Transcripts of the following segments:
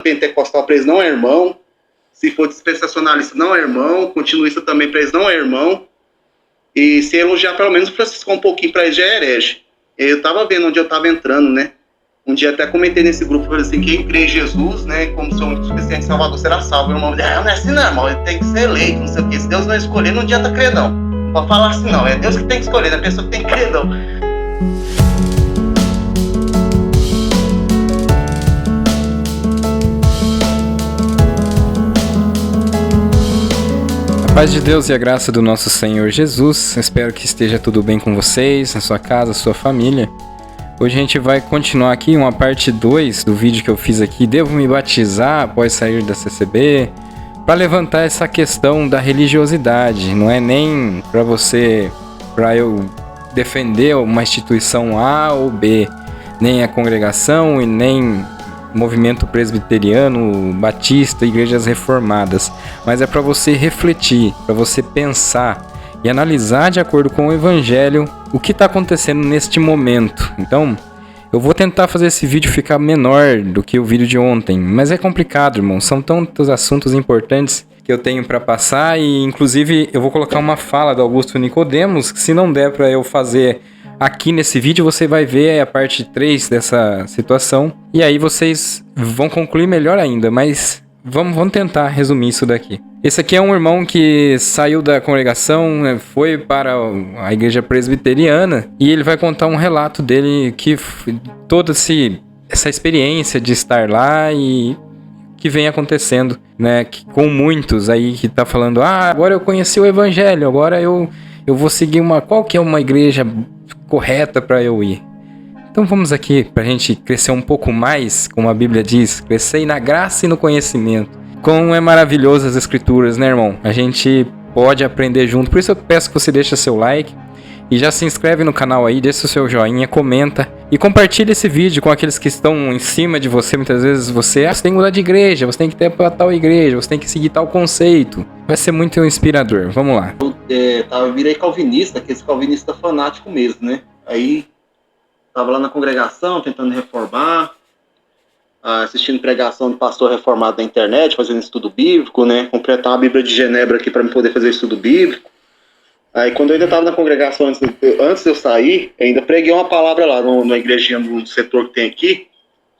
pentecostal para eles não é irmão, se for dispensacionalista não é irmão, continuista também para eles não é irmão, e se elogiar pelo menos o Francisco um pouquinho para eles já é herege. Eu estava vendo onde eu estava entrando, né? Um dia até comentei nesse grupo, falei assim, quem crê em Jesus, né, como seu único suficiente Salvador, será salvo. E o irmão disse, não é assim não, irmão, ele tem que ser eleito, não sei o quê. Se Deus não escolher, não adianta crer não. Não pode falar assim não, é Deus que tem que escolher, não é a pessoa que tem que crer não. A paz de Deus e a graça do nosso Senhor Jesus. Espero que esteja tudo bem com vocês, na sua casa, sua família. Hoje a gente vai continuar aqui uma parte 2 do vídeo que eu fiz aqui. Devo me batizar após sair da CCB? Para levantar essa questão da religiosidade. Não é nem para eu defender uma instituição A ou B, nem a congregação e nem movimento presbiteriano, batista, igrejas reformadas, mas é para você refletir, para você pensar e analisar de acordo com o Evangelho o que está acontecendo neste momento. Então, eu vou tentar fazer esse vídeo ficar menor do que o vídeo de ontem, mas é complicado, irmão. São tantos assuntos importantes que eu tenho para passar e, inclusive, eu vou colocar uma fala do Augusto Nicodemos, que se não der para eu fazer aqui nesse vídeo, você vai ver a parte 3 dessa situação e aí vocês vão concluir melhor ainda, mas vamos tentar resumir isso daqui. Esse aqui é um irmão que saiu da congregação, foi para a igreja presbiteriana e ele vai contar um relato dele, que toda essa experiência de estar lá e que vem acontecendo, né, com muitos aí que tá falando, agora eu conheci o Evangelho, agora eu vou seguir qual que é uma igreja correta para eu ir. Então vamos aqui para a gente crescer um pouco mais, como a Bíblia diz, crescer na graça e no conhecimento. Como é maravilhoso as escrituras, né, irmão? A gente pode aprender junto. Por isso eu peço que você deixe seu like e já se inscreve no canal aí, deixa o seu joinha, comenta e compartilha esse vídeo com aqueles que estão em cima de você. Muitas vezes você tem que mudar de igreja, você tem que ter para tal igreja, você tem que seguir tal conceito. Vai ser muito inspirador. Vamos lá. Eu virei calvinista, aquele calvinista fanático mesmo, né? Aí tava lá na congregação tentando reformar, assistindo pregação de pastor reformado na internet, fazendo estudo bíblico, né? Completar a Bíblia de Genebra aqui para me poder fazer estudo bíblico. Aí quando eu ainda estava na congregação, antes de eu sair, eu ainda preguei uma palavra lá na igrejinha do setor que tem aqui.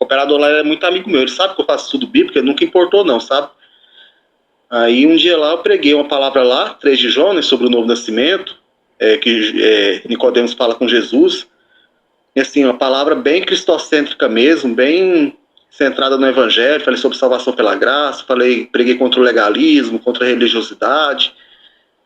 O operador lá é muito amigo meu, ele sabe que eu faço estudo bíblico, ele nunca importou não, sabe? Aí um dia lá eu preguei uma palavra lá, 3 de João, né, sobre o novo nascimento, que Nicodemos fala com Jesus. E assim, uma palavra bem cristocêntrica mesmo, bem centrada no Evangelho. Falei sobre salvação pela graça, preguei contra o legalismo, contra a religiosidade.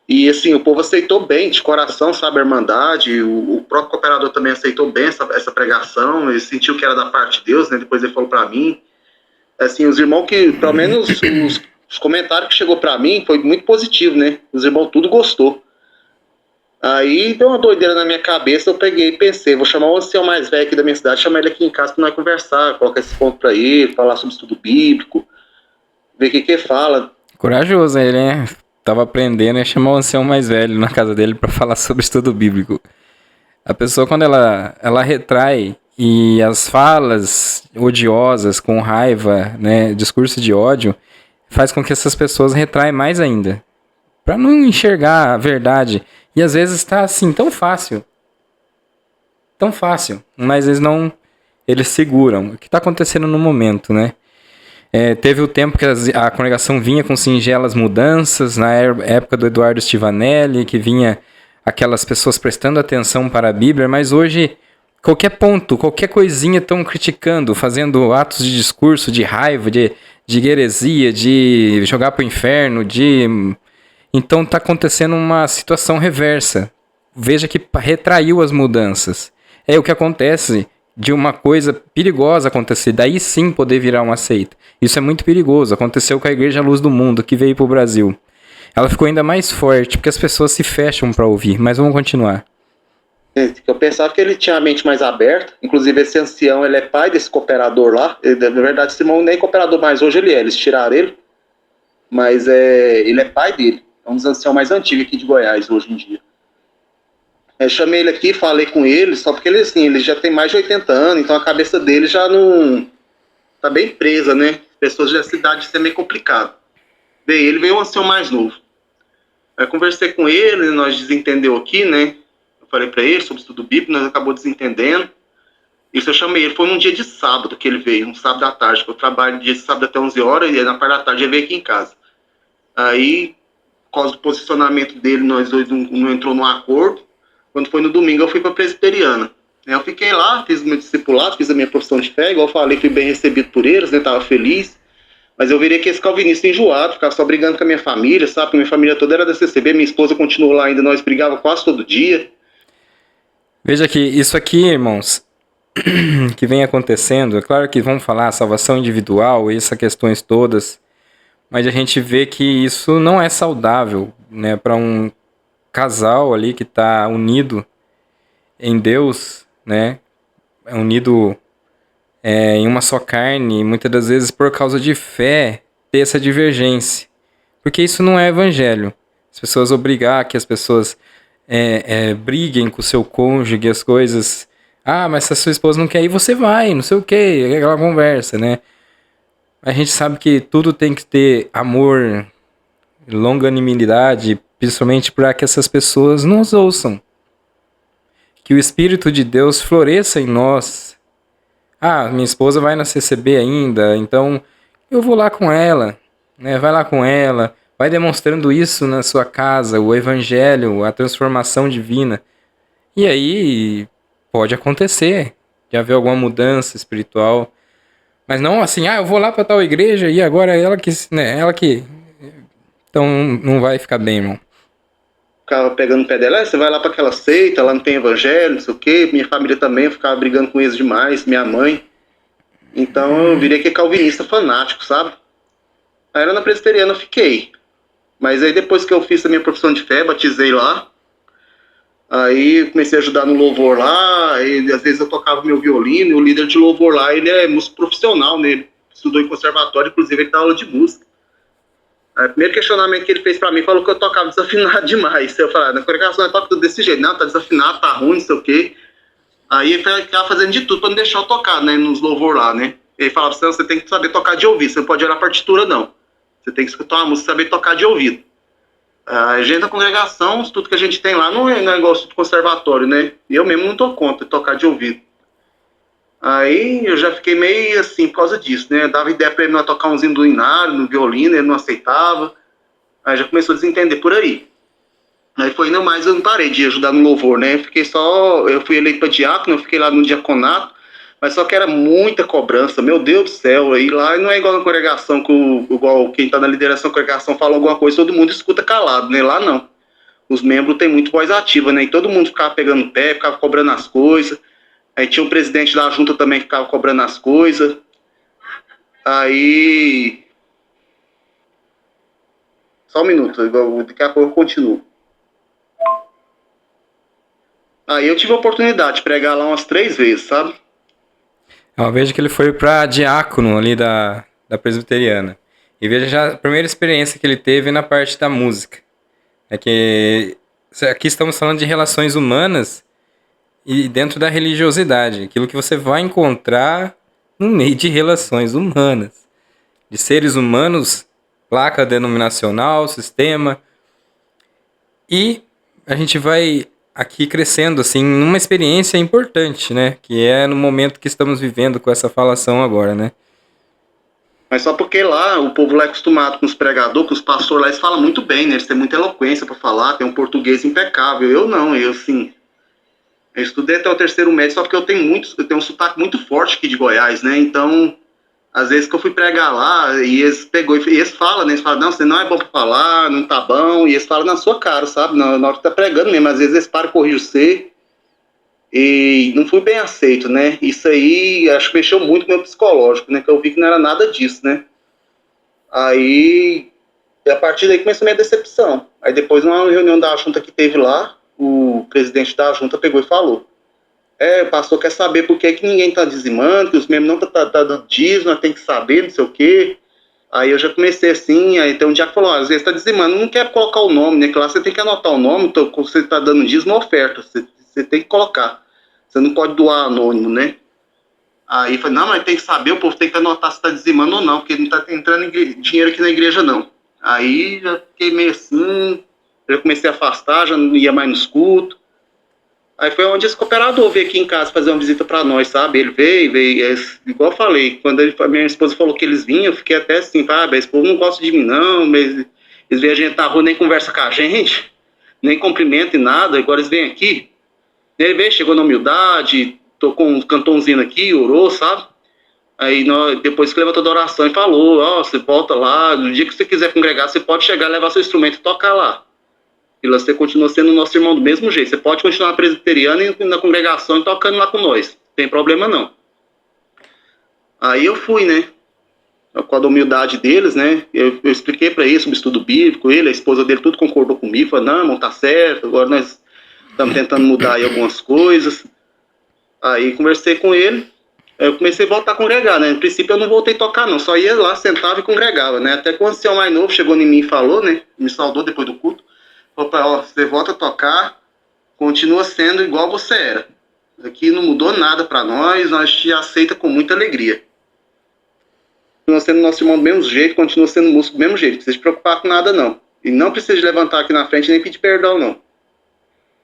E assim, o povo aceitou bem, de coração, sabe, a irmandade. O próprio cooperador também aceitou bem essa pregação, ele sentiu que era da parte de Deus, né? Depois ele falou para mim. Assim, os irmãos que, pelo menos os comentários que chegou para mim, foi muito positivo, né? Os irmãos tudo gostou. Aí deu uma doideira na minha cabeça, eu peguei e pensei, vou chamar o ancião mais velho aqui da minha cidade, chamar ele aqui em casa para nós conversar, colocar esse ponto para ele, falar sobre estudo bíblico, ver o que ele fala. Corajoso ele, né? Tava aprendendo e chamar o ancião mais velho na casa dele para falar sobre estudo bíblico. A pessoa, quando ela retrai e as falas odiosas, com raiva, né, discurso de ódio, faz com que essas pessoas retraem mais ainda, para não enxergar a verdade. E às vezes está assim, tão fácil, mas eles seguram. O que está acontecendo no momento, né? Teve o tempo que a congregação vinha com singelas mudanças, na época do Eduardo Stivanelli, que vinha aquelas pessoas prestando atenção para a Bíblia, mas hoje, qualquer ponto, qualquer coisinha estão criticando, fazendo atos de discurso, de raiva, de heresia, de jogar para o inferno, Então está acontecendo uma situação reversa. Veja que retraiu as mudanças. É o que acontece de uma coisa perigosa acontecer, daí sim poder virar uma seita. Isso é muito perigoso. Aconteceu com a Igreja Luz do Mundo, que veio para o Brasil. Ela ficou ainda mais forte, porque as pessoas se fecham para ouvir. Mas vamos continuar. Eu pensava que ele tinha a mente mais aberta. Inclusive esse ancião, ele é pai desse cooperador lá. Na verdade, esse irmão nem cooperador mais hoje ele é. Eles tiraram ele. Mas ele é pai dele. É um dos anciãos mais antigos aqui de Goiás hoje em dia. Eu chamei ele aqui, falei com ele, só porque ele já tem mais de 80 anos, então a cabeça dele já não... tá bem presa, né? pessoas da cidade isso é meio complicado. Ele veio um ancião mais novo. Aí conversei com ele, nós desentendeu aqui, né? Eu falei para ele sobre o estudo bíblico, nós acabou desentendendo. Isso eu chamei ele, foi num dia de sábado que ele veio, um sábado à tarde, que eu trabalho dia de sábado até 11 horas, e na parte da tarde ele veio aqui em casa. Aí, por causa do posicionamento dele, nós dois não entrou num acordo. Quando foi no domingo, eu fui para a presbiteriana. Eu fiquei lá, fiz o meu discipulado, fiz a minha profissão de fé, igual eu falei, fui bem recebido por eles, né, tava feliz. Mas eu virei que esse calvinista enjoado, ficava só brigando com a minha família, sabe? Porque minha família toda era da CCB, minha esposa continuou lá ainda, nós brigávamos quase todo dia. Veja que isso aqui, irmãos, que vem acontecendo, é claro que vamos falar salvação individual, essas questões todas, mas a gente vê que isso não é saudável, né, para um casal ali que está unido em Deus, né, unido em uma só carne, muitas das vezes por causa de fé, ter essa divergência. Porque isso não é evangelho. As pessoas obrigar que as pessoas briguem com o seu cônjuge, as coisas. Ah, mas se a sua esposa não quer ir, você vai, não sei o quê, aquela conversa, né? A gente sabe que tudo tem que ter amor, longanimidade, principalmente para que essas pessoas nos ouçam. Que o Espírito de Deus floresça em nós. Ah, minha esposa vai na CCB ainda, então eu vou lá com ela, né? Vai lá com ela, vai demonstrando isso na sua casa, o evangelho, a transformação divina. E aí pode acontecer de haver alguma mudança espiritual, mas não assim, eu vou lá para tal igreja e agora ela que, né, ela que... Então não vai ficar bem, irmão. Ficava pegando o pé dela, você vai lá para aquela seita, lá não tem evangelho, não sei o quê. Minha família também, eu ficava brigando com eles demais, minha mãe. Então eu virei que calvinista fanático, sabe? Aí era na presbiteriana eu fiquei. Mas aí depois que eu fiz a minha profissão de fé, batizei lá. Aí comecei a ajudar no louvor lá, e às vezes eu tocava meu violino, e o líder de louvor lá, ele é músico profissional, né? Ele estudou em conservatório, inclusive ele dá aula de música. O primeiro questionamento que ele fez pra mim, falou que eu tocava desafinado demais. Eu falei, na congregação eu toco tudo desse jeito. Não, tá desafinado, tá ruim, não sei o quê. Aí ele ficava fazendo de tudo pra não deixar eu tocar, né, nos louvor lá, né. Ele falava, você tem que saber tocar de ouvido, você não pode olhar a partitura, não. Você tem que escutar uma música e saber tocar de ouvido. A gente da congregação, tudo que a gente tem lá não é igual do conservatório, né. E eu mesmo não dou conta de tocar de ouvido. Aí eu já fiquei meio assim por causa disso, né? Eu dava ideia pra ele não tocar um hino do Inário, no violino, ele não aceitava. Aí já começou a desentender por aí. Aí foi ainda mais, eu não parei de ajudar no louvor, né? Eu fui eleito pra diácono, eu fiquei lá no diaconato, mas só que era muita cobrança, meu Deus do céu. Aí lá não é igual na congregação, igual quem tá na liderança da congregação fala alguma coisa, todo mundo escuta calado, né? Lá não. Os membros têm muito voz ativa, né? E todo mundo ficava pegando pé, ficava cobrando as coisas. Aí tinha um presidente da junta também que ficava cobrando as coisas. Aí... Só um minuto, daqui a pouco eu continuo. Aí eu tive a oportunidade de pregar lá umas 3 vezes, sabe? Eu vejo que ele foi para diácono ali da presbiteriana. E veja já a primeira experiência que ele teve na parte da música. É que aqui estamos falando de relações humanas e dentro da religiosidade, aquilo que você vai encontrar no meio de relações humanas, de seres humanos, placa denominacional, sistema, e a gente vai aqui crescendo assim numa experiência importante, né, que é no momento que estamos vivendo com essa falação agora, né. Mas só porque lá, o povo lá é acostumado com os pregadores, com os pastores lá, eles falam muito bem, né, eles têm muita eloquência para falar, tem um português impecável. Eu não, eu estudei até o 3º médio, só porque eu tenho um sotaque muito forte aqui de Goiás, né? Então, às vezes que eu fui pregar lá, e eles falam, né? Eles falam, não, você não é bom pra falar, não tá bom, e eles falam na sua cara, sabe? Na hora que tá pregando mesmo, às vezes eles param e corrigem você, e não fui bem aceito, né? Isso aí, acho que mexeu muito com o meu psicológico, né? Que eu vi que não era nada disso, né? Aí, a partir daí começou a minha decepção. Aí depois, numa reunião da junta que teve lá, o presidente da junta pegou e falou, o pastor quer saber por que ninguém tá dizimando, que os membros não tá dando dízimo, tem que saber, não sei o quê. Aí eu já comecei assim, aí tem um dia que falou, às vezes tá dizimando, não quer colocar o nome, né, que lá você tem que anotar o nome, então, quando você tá dando dízimo, oferta, você tem que colocar, você não pode doar anônimo, né. Aí falei, não, mas tem que saber, o povo tem que anotar se está dizimando ou não, porque não está entrando dinheiro aqui na igreja, não. Aí já fiquei meio assim, já comecei a afastar, já não ia mais nos cultos. Aí foi onde esse cooperador veio aqui em casa fazer uma visita para nós, sabe? Ele veio, igual eu falei, quando minha esposa falou que eles vinham, eu fiquei até assim, esse povo não gosta de mim, não, mas eles veem a gente na rua, nem conversa com a gente, nem cumprimenta e nada, agora eles vêm aqui. Ele veio, chegou na humildade, tocou um cantãozinho aqui, orou, sabe? Aí depois que levantou da oração e falou, você volta lá, no dia que você quiser congregar, você pode chegar, levar seu instrumento e tocar lá. E lá você continua sendo nosso irmão do mesmo jeito. Você pode continuar na presbiteriana e na congregação e tocando lá com nós. Não tem problema não. Aí eu fui, né? Com a humildade deles, né? Eu expliquei para eles sobre o estudo bíblico, a esposa dele, tudo concordou comigo. Falou, não, irmão, tá certo, agora nós estamos tentando mudar aí algumas coisas. Aí conversei com ele, eu comecei a voltar a congregar, né? No princípio eu não voltei a tocar não, só ia lá, sentava e congregava, né? Até que o ancião mais novo chegou em mim e falou, né? Me saudou depois do culto. Falou, você volta a tocar, continua sendo igual você era. Aqui não mudou nada para nós te aceita com muita alegria. Continua sendo nosso irmão do mesmo jeito, continua sendo músico do mesmo jeito, não precisa se preocupar com nada não. E não precisa de levantar aqui na frente nem pedir perdão não.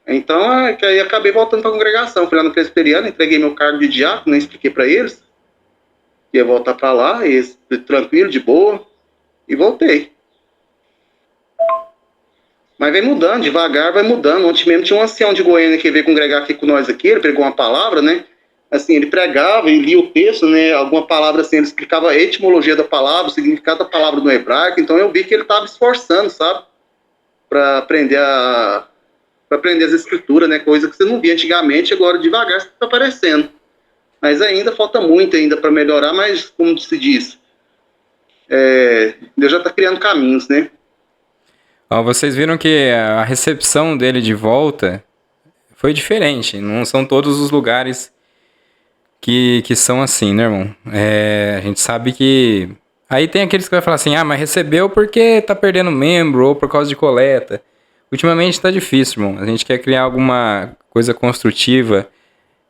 Então, aí acabei voltando para a congregação. Fui lá no presbiteriano, entreguei meu cargo de diácono, expliquei para eles. Ia voltar para lá, tranquilo, de boa, e voltei. Mas vem mudando, devagar vai mudando. Ontem mesmo tinha um ancião de Goiânia que veio congregar aqui com nós aqui, ele pregou uma palavra, né? Assim, ele pregava e lia o texto, né? Alguma palavra assim, ele explicava a etimologia da palavra, o significado da palavra no hebraico. Então eu vi que ele estava esforçando, sabe? Para aprender as escrituras, né? Coisa que você não via antigamente, agora devagar está aparecendo. Mas ainda falta muito ainda para melhorar, mas como se diz, Deus já está criando caminhos, né? Vocês viram que a recepção dele de volta foi diferente. Não são todos os lugares que são assim, né, irmão? A gente sabe que... Aí tem aqueles que vai falar assim, mas recebeu porque tá perdendo membro ou por causa de coleta. Ultimamente tá difícil, irmão. A gente quer criar alguma coisa construtiva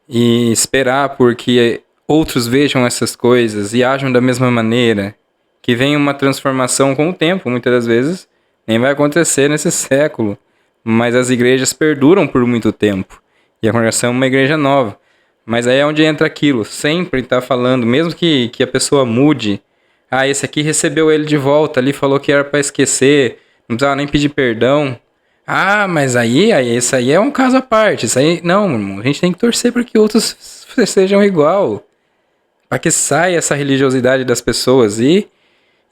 e esperar porque outros vejam essas coisas e ajam da mesma maneira. Que venha uma transformação com o tempo, muitas das vezes. Nem vai acontecer nesse século, mas as igrejas perduram por muito tempo. E a congregação é uma igreja nova. Mas aí é onde entra aquilo, sempre tá falando, mesmo que a pessoa mude, esse aqui recebeu ele de volta, ali falou que era para esquecer, não precisava nem pedir perdão. Mas aí esse aí é um caso à parte, isso aí, não, irmão, a gente tem que torcer para que outros sejam igual, para que saia essa religiosidade das pessoas e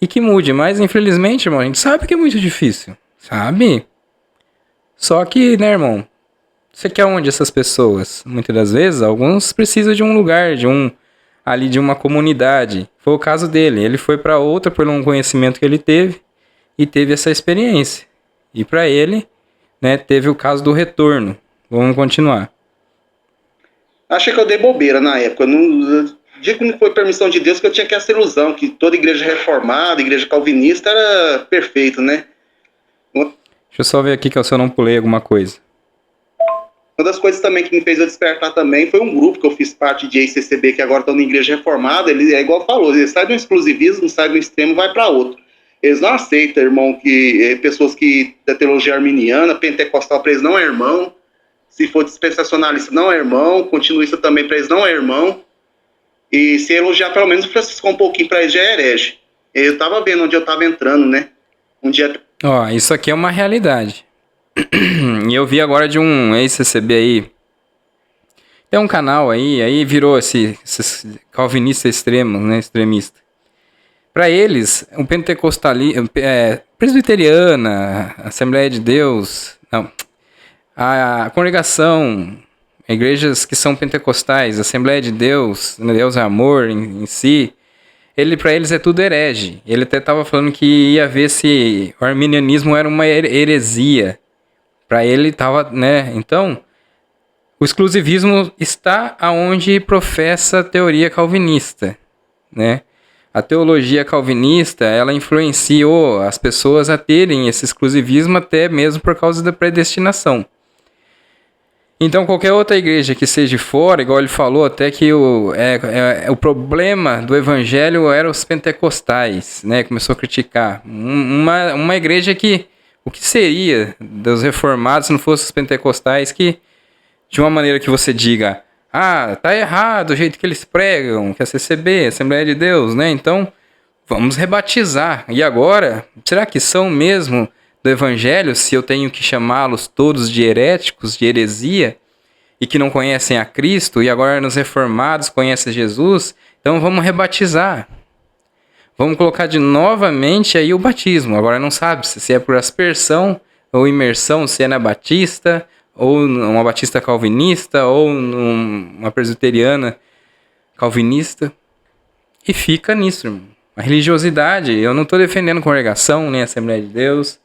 que mude, mas infelizmente, irmão, a gente sabe que é muito difícil, sabe? Só que, né, irmão, você quer onde essas pessoas? Muitas das vezes, alguns precisam de um lugar, de uma comunidade. Foi o caso dele, ele foi para outra por um conhecimento que ele teve e teve essa experiência. E para ele, né, teve o caso do retorno. Vamos continuar. Achei que eu dei bobeira na época, dia que não foi permissão de Deus, que eu tinha que essa ilusão, que toda igreja reformada, igreja calvinista era perfeito, né? Deixa eu só ver aqui que eu só não pulei alguma coisa. Uma das coisas também que me fez eu despertar também foi um grupo que eu fiz parte de ICCB, que agora estão na igreja reformada, ele é igual falou, ele sai do exclusivismo, sai do extremo, vai para outro. Eles não aceitam, irmão, que pessoas que da teologia arminiana, pentecostal para eles não é irmão, se for dispensacionalista não é irmão, continuista também para eles não é irmão. E se elogiar pelo menos o Francisco um pouquinho para ele já é herege. Eu tava vendo onde eu tava entrando, né? Um dia... Isso aqui é uma realidade. E eu vi agora de um ex-CCB aí. Tem um canal aí virou esse calvinista extremo, né? Extremista. Para eles, o presbiteriana, Assembleia de Deus, não, a congregação... igrejas que são pentecostais, Assembleia de Deus, Deus é amor em si, para eles é tudo herege. Ele até estava falando que ia ver se o arminianismo era uma heresia. Para ele estava, né? Então, o exclusivismo está aonde professa a teoria calvinista, né? A teologia calvinista, ela influenciou as pessoas a terem esse exclusivismo até mesmo por causa da predestinação. Então, qualquer outra igreja que seja de fora, igual ele falou, até que o problema do evangelho era os pentecostais, né? Começou a criticar. Uma igreja que, o que seria dos reformados se não fosse os pentecostais, que, de uma maneira que você diga, tá errado o jeito que eles pregam, que é a CCB, Assembleia de Deus, né? Então, vamos rebatizar. E agora, será que são mesmo do evangelho, se eu tenho que chamá-los todos de heréticos, de heresia, e que não conhecem a Cristo, e agora nos reformados conhecem Jesus? Então vamos rebatizar. Vamos colocar de novamente aí o batismo. Agora não sabe se é por aspersão ou imersão, se é na batista, ou uma batista calvinista, ou uma presbiteriana calvinista. E fica nisso, irmão. A religiosidade, eu não estou defendendo congregação, nem Assembleia de Deus,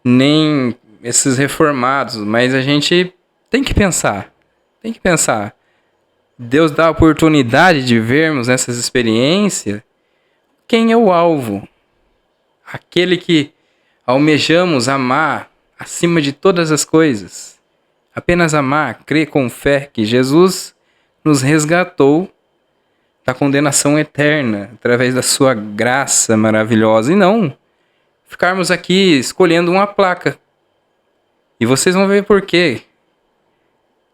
nem esses reformados, mas a gente tem que pensar. Tem que pensar. Deus dá a oportunidade de vermos nessas experiências quem é o alvo. Aquele que almejamos amar acima de todas as coisas. Apenas amar, crer com fé que Jesus nos resgatou da condenação eterna através da sua graça maravilhosa. E não ficarmos aqui escolhendo uma placa. E vocês vão ver por quê.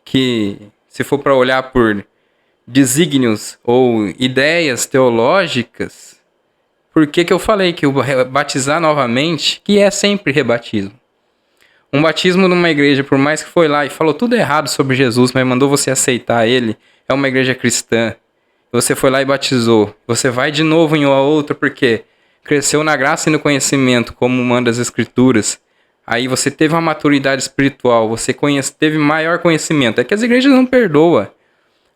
Que se for para olhar por desígnios ou ideias teológicas, por que eu falei que o batizar novamente, que é sempre rebatismo. Um batismo numa igreja, por mais que foi lá e falou tudo errado sobre Jesus, mas mandou você aceitar ele, é uma igreja cristã. Você foi lá e batizou. Você vai de novo em uma outra porque cresceu na graça e no conhecimento, como manda as Escrituras. Aí você teve uma maturidade espiritual, você teve maior conhecimento. É que as igrejas não perdoam. A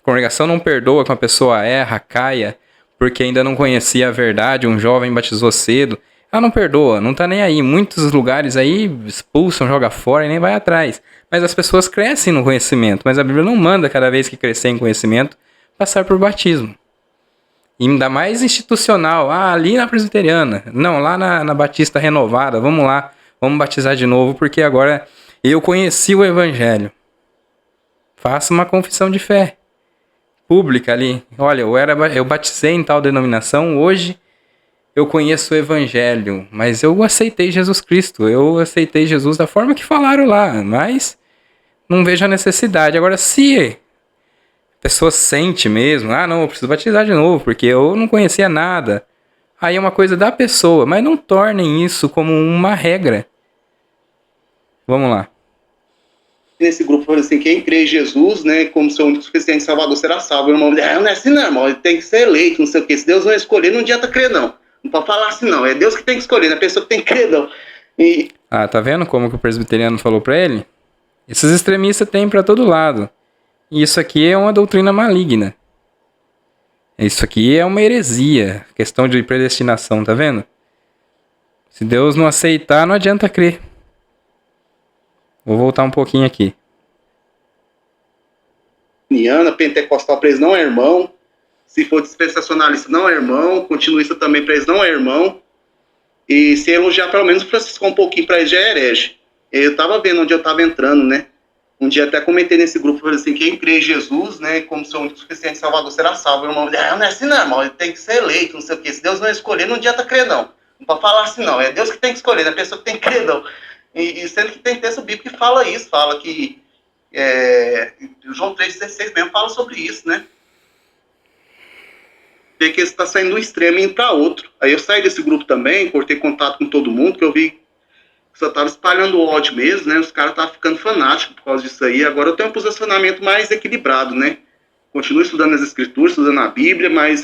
congregação não perdoa que uma pessoa erra, caia, porque ainda não conhecia a verdade, um jovem batizou cedo. Ela não perdoa, não tá nem aí. Muitos lugares aí expulsam, joga fora e nem vai atrás. Mas as pessoas crescem no conhecimento, mas a Bíblia não manda cada vez que crescer em conhecimento passar por batismo. E ainda mais institucional. Ali na presbiteriana. Não, lá na Batista Renovada. Vamos lá. Vamos batizar de novo, porque agora eu conheci o evangelho. Faça uma confissão de fé pública ali. Olha, eu batizei em tal denominação, hoje eu conheço o evangelho, mas eu aceitei Jesus Cristo. Eu aceitei Jesus da forma que falaram lá, mas não vejo a necessidade. Agora, se a pessoa sente mesmo, não, eu preciso batizar de novo, porque eu não conhecia nada. Aí é uma coisa da pessoa, mas não tornem isso como uma regra. Vamos lá. Nesse grupo falando assim, quem crê em Jesus, né, como seu único suficiente salvador será salvo. O irmão, não é assim não, irmão, ele tem que ser eleito, não sei o que. Se Deus não escolher, não adianta crer não. Não pode falar assim não, é Deus que tem que escolher, não é a pessoa que tem que crer não. E... tá vendo como que o presbiteriano falou pra ele? Esses extremistas tem pra todo lado. E isso aqui é uma doutrina maligna. Isso aqui é uma heresia, questão de predestinação, tá vendo? Se Deus não aceitar, não adianta crer. Vou voltar um pouquinho aqui. Pentecostal para eles não é irmão. Se for dispensacionalista, não é irmão. Continuista também para eles não é irmão. E se elogiar pelo menos o Francisco um pouquinho para eles já é herege. Eu estava vendo onde eu estava entrando, né? Um dia até comentei nesse grupo, falei assim, quem crê em Jesus, né, como seu único suficiente salvador será salvo. O irmão, não é assim não, irmão, ele tem que ser eleito, não sei o quê. Se Deus não escolher, não adianta crer não. Não pode falar assim não, é Deus que tem que escolher, não é a pessoa que tem que crer não. E sendo que tem texto bíblico que fala isso, fala que João 3,16 mesmo fala sobre isso, né? Vê que está saindo do extremo e indo para outro. Aí eu saí desse grupo também, cortei contato com todo mundo, que eu vi que só estava espalhando ódio mesmo, né? Os caras estavam ficando fanáticos por causa disso aí. Agora eu tenho um posicionamento mais equilibrado, né? Continuo estudando as escrituras, estudando a Bíblia, mas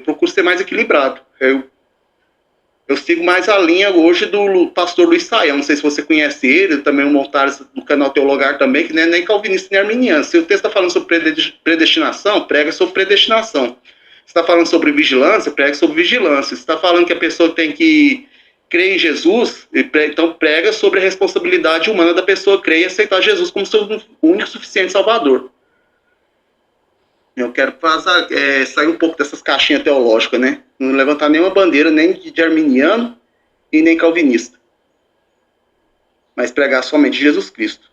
procuro ser mais equilibrado. Eu sigo mais a linha hoje do pastor Luiz Saião. Não sei se você conhece ele também um montário do canal Teologar também, que não é nem calvinista nem arminiano. Se o texto está falando sobre predestinação, prega sobre predestinação. Se está falando sobre vigilância, prega sobre vigilância. Se está falando que a pessoa tem que crer em Jesus, então prega sobre a responsabilidade humana da pessoa crer e aceitar Jesus como seu único suficiente salvador. Eu quero sair um pouco dessas caixinhas teológicas, né? Não levantar nenhuma bandeira, nem de arminiano e nem calvinista. Mas pregar somente Jesus Cristo.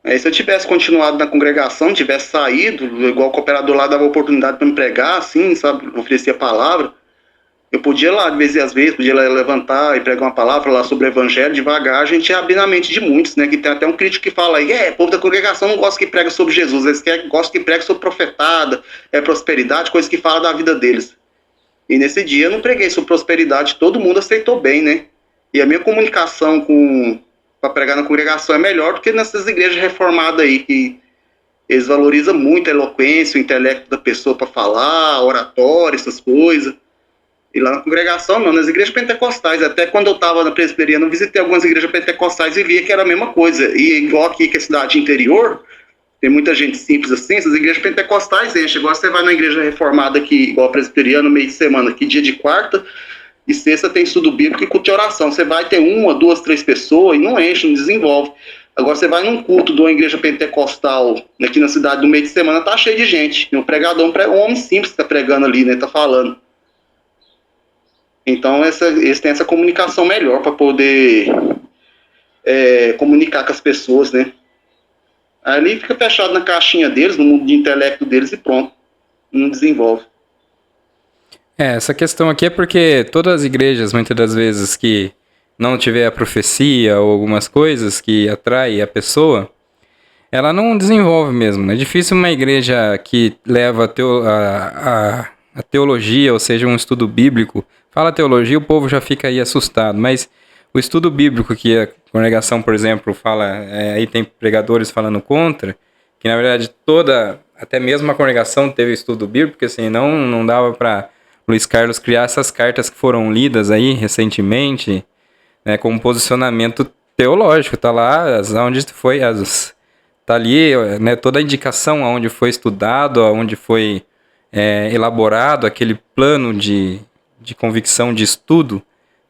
Aí se eu tivesse continuado na congregação, tivesse saído, igual o cooperador lá dava oportunidade para me pregar, assim, sabe, oferecer a palavra, eu podia lá, de vez em vezes, podia lá levantar e pregar uma palavra lá sobre o evangelho, devagar, a gente ia abrir na mente de muitos, né, que tem até um crítico que fala aí, o povo da congregação não gosta que prega sobre Jesus, eles gostam que prega sobre profetada, prosperidade, coisa que fala da vida deles. E nesse dia eu não preguei sobre prosperidade, todo mundo aceitou bem, né, e a minha comunicação para pregar na congregação é melhor do que nessas igrejas reformadas aí, que eles valorizam muito a eloquência, o intelecto da pessoa para falar, oratória, essas coisas. E lá na congregação, não, nas igrejas pentecostais. Até quando eu estava na presbiteriana, eu visitei algumas igrejas pentecostais e via que era a mesma coisa. E igual aqui, que é cidade interior, tem muita gente simples assim, essas igrejas pentecostais enchem. Igual você vai na igreja reformada aqui, igual a presbiteriana, no meio de semana, que dia de quarta e sexta tem estudo bíblico e culto de oração. Você vai ter 1, 2, 3 pessoas e não enche, não desenvolve. Agora você vai num culto de uma igreja pentecostal aqui na cidade no meio de semana, tá cheio de gente. E um pregador, um homem simples que tá pregando ali, né, tá falando. Então eles têm essa comunicação melhor para poder comunicar com as pessoas, né? Ali fica fechado na caixinha deles, no mundo de intelecto deles e pronto. Não desenvolve. Essa questão aqui é porque todas as igrejas, muitas das vezes, que não tiver a profecia ou algumas coisas que atrai a pessoa, ela não desenvolve mesmo. É difícil uma igreja que leva a teologia, ou seja, um estudo bíblico. Fala teologia, o povo já fica aí assustado, mas o estudo bíblico que a congregação, por exemplo, fala, aí tem pregadores falando contra, que na verdade até mesmo a congregação teve estudo bíblico, porque assim, não dava para Luiz Carlos criar essas cartas que foram lidas aí recentemente, né, com um posicionamento teológico, tá lá onde foi, tá ali, né, toda a indicação aonde foi estudado, aonde foi elaborado aquele plano de convicção de estudo,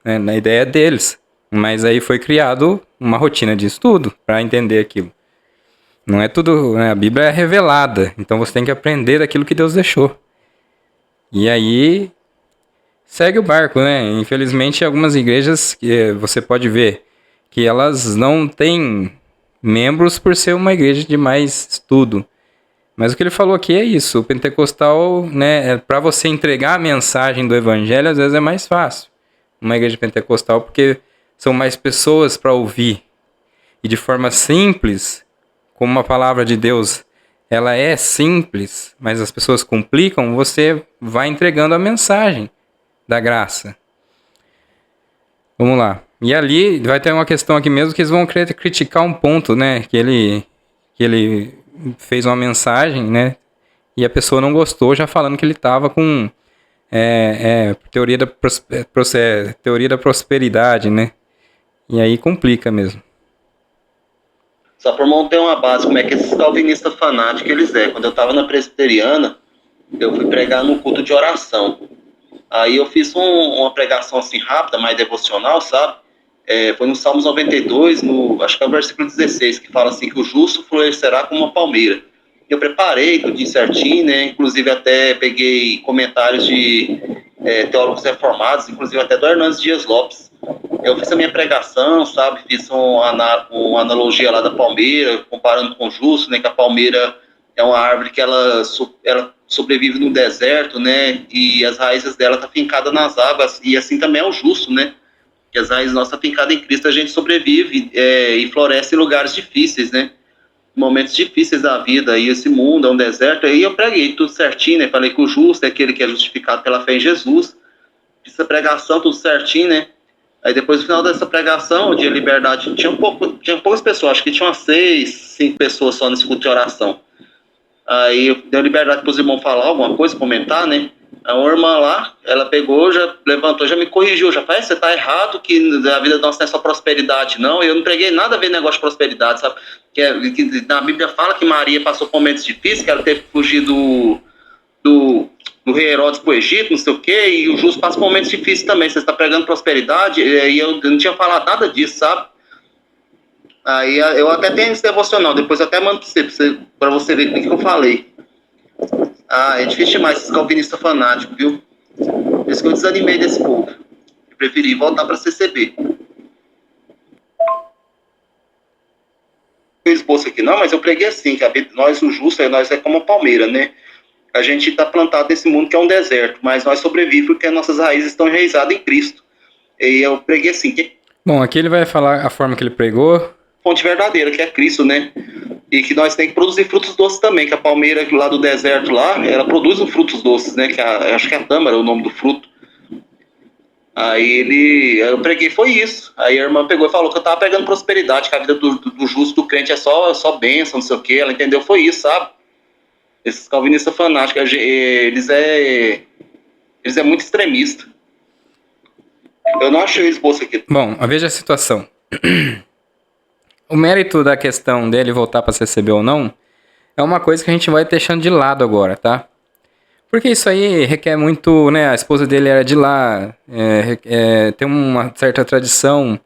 né, na ideia deles. Mas aí foi criado uma rotina de estudo para entender aquilo. Não é tudo, né, a Bíblia é revelada, então você tem que aprender daquilo que Deus deixou. E aí segue o barco, né? Infelizmente, algumas igrejas que você pode ver que elas não têm membros por ser uma igreja de mais estudo. Mas o que ele falou aqui é isso. O pentecostal, né, para você entregar a mensagem do evangelho, às vezes é mais fácil. Uma igreja pentecostal, porque são mais pessoas para ouvir. E de forma simples, como a palavra de Deus, ela é simples, mas as pessoas complicam, você vai entregando a mensagem da graça. Vamos lá. E ali vai ter uma questão aqui mesmo que eles vão querer criticar um ponto, né? Que ele fez uma mensagem, né? E a pessoa não gostou, já falando que ele estava com teoria da prosperidade, né? E aí complica mesmo. Só por manter uma base, como é que esses calvinistas fanáticos eles Quando eu estava na presbiteriana, eu fui pregar no culto de oração. Aí eu fiz uma pregação assim rápida, mais devocional, sabe? Foi no Salmos 92, acho que é o versículo 16, que fala assim que o justo florescerá como uma palmeira. Eu preparei tudo certinho, né? Inclusive até peguei comentários de teólogos reformados, inclusive até do Hernandes Dias Lopes. Eu fiz a minha pregação, sabe? Fiz uma analogia lá da palmeira, comparando com o justo, né? Que a palmeira é uma árvore que ela sobrevive no deserto, né? E as raízes dela estão fincadas nas águas. E assim também é o justo, né? Que as raízes nossas fincadas em Cristo, a gente sobrevive e floresce em lugares difíceis, né? Momentos difíceis da vida. E esse mundo é um deserto. Aí eu preguei tudo certinho, né? Falei que o justo é aquele que é justificado pela fé em Jesus. Fiz a pregação tudo certinho, né? Aí depois, no final dessa pregação, o dia de liberdade, tinha poucas pessoas, acho que tinha umas 6, 5 pessoas só nesse culto de oração. Aí eu dei liberdade para os irmãos falar alguma coisa, comentar, né? A uma irmã lá, ela pegou, já levantou, já me corrigiu, já falou, você tá errado, que a vida nossa não é só prosperidade, não. Eu não preguei nada a ver com negócio de prosperidade, sabe? Que na Bíblia fala que Maria passou por momentos difíceis, que ela teve que fugir do rei Herodes pro Egito, não sei o quê, e o justo passa por momentos difíceis também. Você está pregando prosperidade, e eu não tinha falado nada disso, sabe? Aí eu até tenho esse devocional, depois eu até mando pra você ver o que eu falei. É difícil demais esses calvinistas fanáticos, viu? Por isso que eu desanimei desse povo. Eu preferi voltar pra CCB. o esboço aqui, não, mas eu preguei assim, que nós, o justo, nós é como a palmeira, né? A gente está plantado nesse mundo que é um deserto, mas nós sobrevivemos porque nossas raízes estão enraizadas em Cristo. E eu preguei assim, que Bom, aqui ele vai falar a forma que ele pregou. fonte verdadeira, que é Cristo, né? E que nós temos que produzir frutos doces também, que a palmeira lá do deserto lá, ela produz os frutos doces, né? Que acho que é a tâmara, o nome do fruto. Aí eu preguei, foi isso. Aí a irmã pegou e falou que eu tava pregando prosperidade, que a vida do justo, do crente é só bênção, não sei o que. Ela entendeu, foi isso, sabe? Esses calvinistas fanáticos, eles é muito extremista. Eu não achei o esboço aqui. Bom, veja a situação. O mérito da questão dele voltar para CCB ou não é uma coisa que a gente vai deixando de lado agora, tá? Porque isso aí requer muito, né? A esposa dele era de lá, tem uma certa tradição,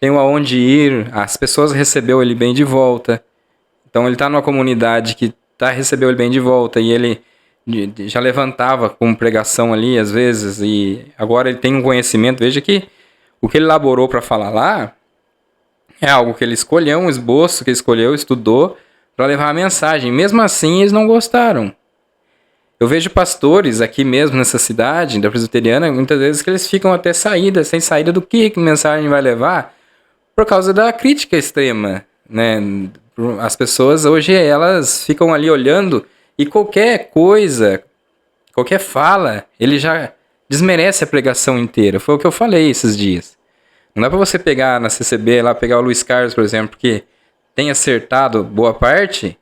tem o aonde ir, as pessoas recebeu ele bem de volta. Então ele tá numa comunidade que recebeu ele bem de volta e ele já levantava com pregação ali às vezes e agora ele tem um conhecimento. Veja que o que ele elaborou para falar lá é algo que ele escolheu, um esboço que ele escolheu, estudou para levar a mensagem. Mesmo assim eles não gostaram. Eu vejo pastores aqui mesmo nessa cidade, da presbiteriana, muitas vezes que eles ficam até sem saída do que mensagem vai levar, por causa da crítica extrema, né? As pessoas hoje, elas ficam ali olhando e qualquer coisa, qualquer fala, ele já desmerece a pregação inteira. Foi o que eu falei esses dias. Não dá pra você pegar na CCB, lá pegar o Luiz Carlos, por exemplo, que tem acertado boa parte,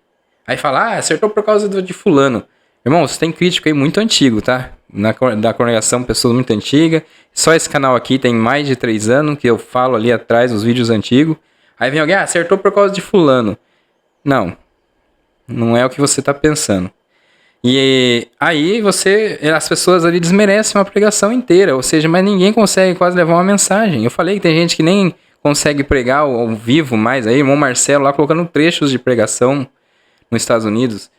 aí falar, acertou por causa de fulano. Irmão, você tem crítico aí muito antigo, tá? Da congregação, pessoas muito antigas. Só esse canal aqui tem mais de 3 anos, que eu falo ali atrás, os vídeos antigos. Aí vem alguém, acertou por causa de fulano. Não é o que você tá pensando. E aí as pessoas ali desmerecem uma pregação inteira, ou seja, mas ninguém consegue quase levar uma mensagem. Eu falei que tem gente que nem consegue pregar ao vivo mais aí, irmão Marcelo lá colocando trechos de pregação nos Estados Unidos.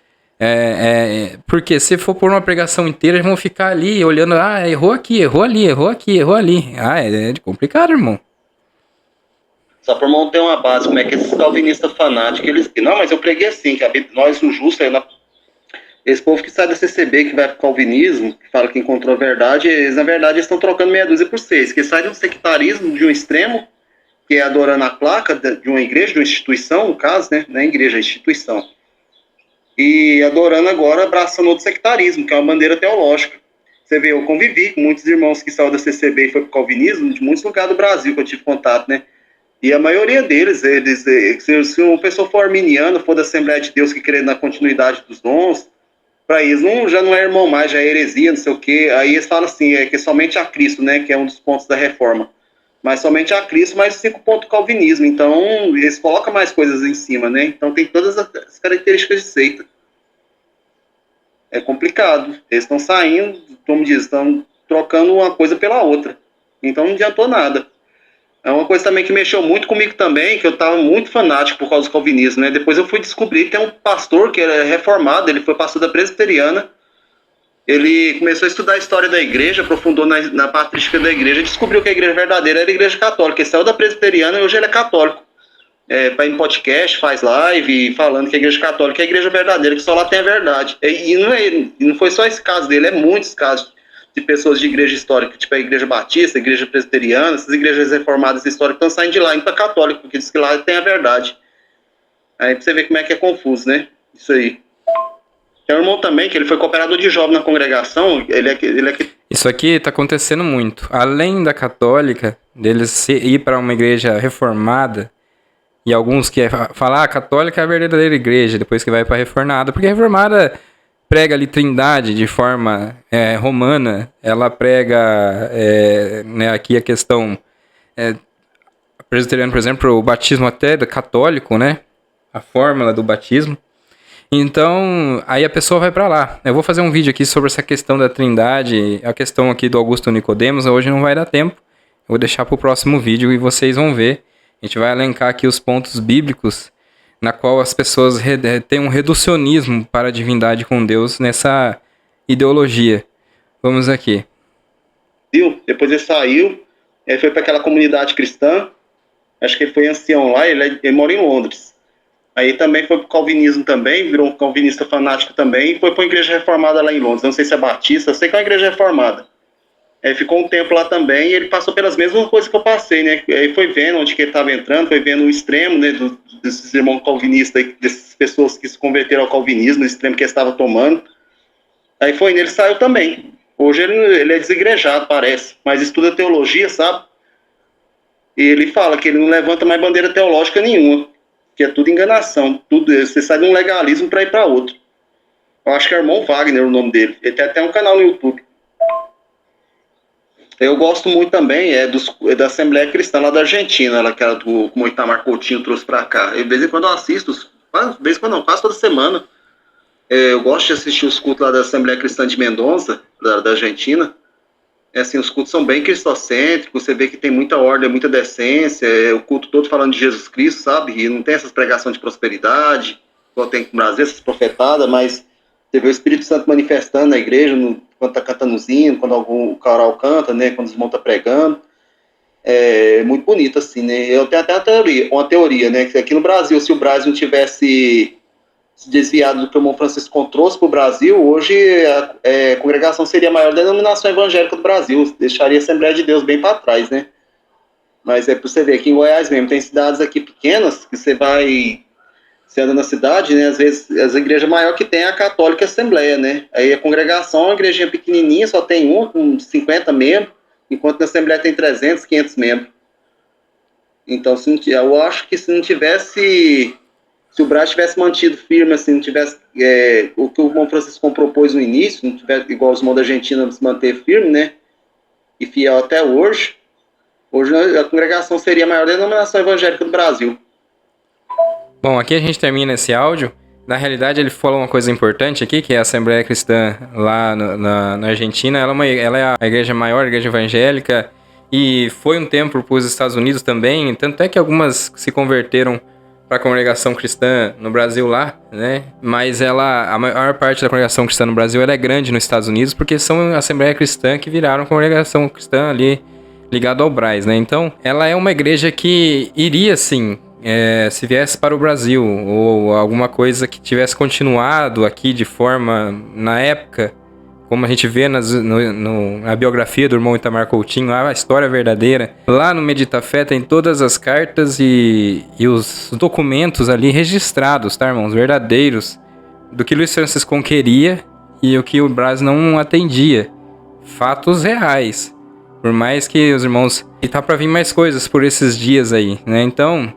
Porque se for por uma pregação inteira, eles vão ficar ali olhando, errou aqui, errou ali, errou aqui, errou ali. É complicado, irmão. Só para manter uma base, como é que esses calvinistas fanáticos, eles... Não, mas eu preguei assim, que nós, o justo, esse povo que sai da CCB, que vai pro calvinismo, que fala que encontrou a verdade, eles na verdade estão trocando meia dúzia por 6, que sai de um sectarismo, de um extremo, que é adorando a placa de uma igreja, de uma instituição, no caso, né? Não é igreja, é instituição. E adorando agora, abraçando outro sectarismo, que é uma bandeira teológica. Você vê, eu convivi com muitos irmãos que saíram da CCB e foi pro calvinismo, de muitos lugares do Brasil que eu tive contato, né? E a maioria deles, se uma pessoa for arminiana, for da Assembleia de Deus que crê na continuidade dos dons, para eles já não é irmão mais, já é heresia, não sei o quê. Aí eles falam assim, que é somente a Cristo, né? Que é um dos pontos da reforma. Mas somente a Cristo, mais 5 pontos calvinismo. Então, eles colocam mais coisas em cima, né? Então, tem todas as características de seita. É complicado. Eles estão saindo, como diz, estão trocando uma coisa pela outra. Então, não adiantou nada. É uma coisa também que mexeu muito comigo também, que eu estava muito fanático por causa do calvinismo, né? Depois eu fui descobrir que tem um pastor que era reformado, ele foi pastor da presbiteriana. Ele começou a estudar a história da igreja, aprofundou na patrística da igreja, descobriu que a igreja verdadeira era a igreja católica. Ele saiu da presbiteriana e hoje ele é católico. Vai em podcast, faz live, falando que a igreja católica é a igreja verdadeira, que só lá tem a verdade. E não foi só esse caso dele, é muitos casos de pessoas de igreja histórica, tipo a igreja batista, a igreja presbiteriana, essas igrejas reformadas históricas estão saindo de lá, indo para católico, porque diz que lá tem a verdade. Aí pra você ver como é que é confuso, né? Isso aí. Tem um irmão também, que ele foi cooperador de jovem na congregação, Isso aqui tá acontecendo muito. Além da católica, deles ir para uma igreja reformada, e alguns que falar a católica é a verdadeira igreja, depois que vai para a reformada, porque a reformada prega ali trindade de forma romana, ela prega né, aqui a questão presbiteriana, por exemplo, o batismo até católico, né? A fórmula do batismo. Então, aí a pessoa vai para lá. Eu vou fazer um vídeo aqui sobre essa questão da trindade, a questão aqui do Augusto Nicodemos, hoje não vai dar tempo. Eu vou deixar para o próximo vídeo e vocês vão ver. A gente vai elencar aqui os pontos bíblicos na qual as pessoas têm um reducionismo para a divindade com Deus nessa ideologia. Vamos aqui. Depois ele saiu, foi para aquela comunidade cristã, acho que ele foi ancião lá, ele mora em Londres. Aí também foi pro calvinismo também, virou um calvinista fanático também, e foi pra uma igreja reformada lá em Londres. Não sei se é batista, eu sei que é uma igreja reformada. Aí ficou um tempo lá também, e ele passou pelas mesmas coisas que eu passei, né? Aí foi vendo onde que ele estava entrando, foi vendo o extremo, né, desses irmãos calvinistas, dessas pessoas que se converteram ao calvinismo, o extremo que ele estava tomando. Aí foi nele, saiu também. Hoje ele é desigrejado, parece, mas estuda teologia, sabe? E ele fala que ele não levanta mais bandeira teológica nenhuma, que é tudo enganação, tudo, você sai de um legalismo para ir para outro. Eu acho que é irmão Wagner o nome dele. Ele tem até um canal no YouTube. Eu gosto muito também da Assembleia Cristã lá da Argentina, lá que era do como o Itamar Coutinho trouxe para cá. De vez em quando eu assisto, de vez em quando não, quase toda semana. Eu gosto de assistir os cultos lá da Assembleia Cristã de Mendonça, da Argentina. Assim, os cultos são bem cristocêntricos, você vê que tem muita ordem, muita decência, o culto todo falando de Jesus Cristo, sabe? E não tem essas pregações de prosperidade, igual tem no Brasil, essas profetadas, mas você vê o Espírito Santo manifestando na igreja, quando tá cantando os hinos, quando o coral canta, né? Quando os irmãos estão pregando. É muito bonito, assim, né? Eu tenho até uma teoria, né? Que aqui no Brasil, se o Brasil não tivesse se desviado do que o irmão Francisco trouxe para o Brasil, hoje a congregação seria a maior denominação evangélica do Brasil, deixaria a Assembleia de Deus bem para trás, né? Mas é para você ver, aqui em Goiás mesmo, tem cidades aqui pequenas, que você anda na cidade, né? Às vezes, as igrejas maiores que tem é a Católica Assembleia, né? Aí a congregação é uma igrejinha pequenininha, só tem uma, com 50 membros, enquanto na Assembleia tem 300, 500 membros. Então, eu acho que se o Brás tivesse mantido firme, assim, não tivesse o que o irmão Francisco propôs no início, não tivesse igual os irmãos da Argentina se manter firme, né? E fiel até hoje a congregação seria a maior denominação evangélica do Brasil. Bom, aqui a gente termina esse áudio. Na realidade, ele falou uma coisa importante aqui, que é a Assembleia Cristã lá na Argentina. Ela é a igreja maior, a igreja evangélica, e foi um tempo para os Estados Unidos também. Tanto é que algumas se converteram para a congregação cristã no Brasil lá, né? Mas a maior parte da congregação cristã no Brasil ela é grande nos Estados Unidos, porque são a Assembleia Cristã que viraram congregação cristã ali ligado ao Brás, né? Então, ela é uma igreja que iria, sim, se viesse para o Brasil, ou alguma coisa que tivesse continuado aqui de forma, na época, como a gente vê na biografia do irmão Itamar Coutinho, a história verdadeira. Lá no Medita Fé tem todas as cartas e os documentos ali registrados, tá, irmãos? Verdadeiros, do que Luiz Francisco queria e o que o Brás não atendia. Fatos reais. Por mais que os irmãos... E tá pra vir mais coisas por esses dias aí, né? Então,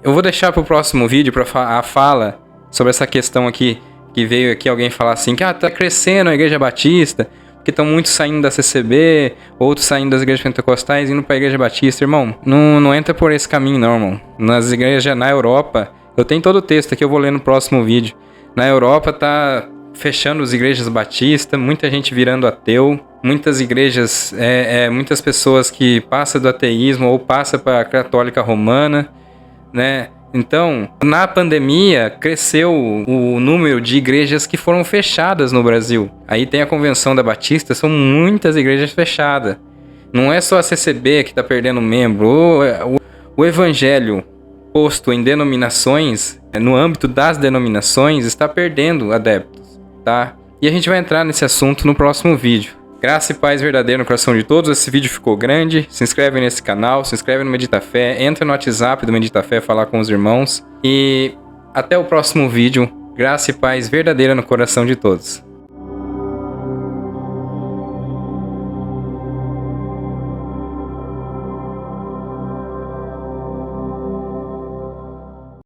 eu vou deixar pro próximo vídeo a fala sobre essa questão aqui, que veio aqui alguém falar assim, que tá crescendo a Igreja Batista, porque estão muitos saindo da CCB, outros saindo das igrejas pentecostais, indo para a Igreja Batista. Irmão, não entra por esse caminho não, irmão. Nas igrejas na Europa, eu tenho todo o texto aqui, eu vou ler no próximo vídeo. Na Europa tá fechando as igrejas batistas, muita gente virando ateu, muitas igrejas, muitas pessoas que passam do ateísmo ou passam para a católica romana, né? Então, na pandemia, cresceu o número de igrejas que foram fechadas no Brasil. Aí tem a Convenção da Batista, são muitas igrejas fechadas. Não é só a CCB que está perdendo membro. O evangelho posto em denominações, no âmbito das denominações, está perdendo adeptos, tá? E a gente vai entrar nesse assunto no próximo vídeo. Graça e paz verdadeira no coração de todos. Esse vídeo ficou grande. Se inscreve nesse canal, se inscreve no Medita Fé, entra no WhatsApp do Medita Fé falar com os irmãos. E até o próximo vídeo. Graça e paz verdadeira no coração de todos.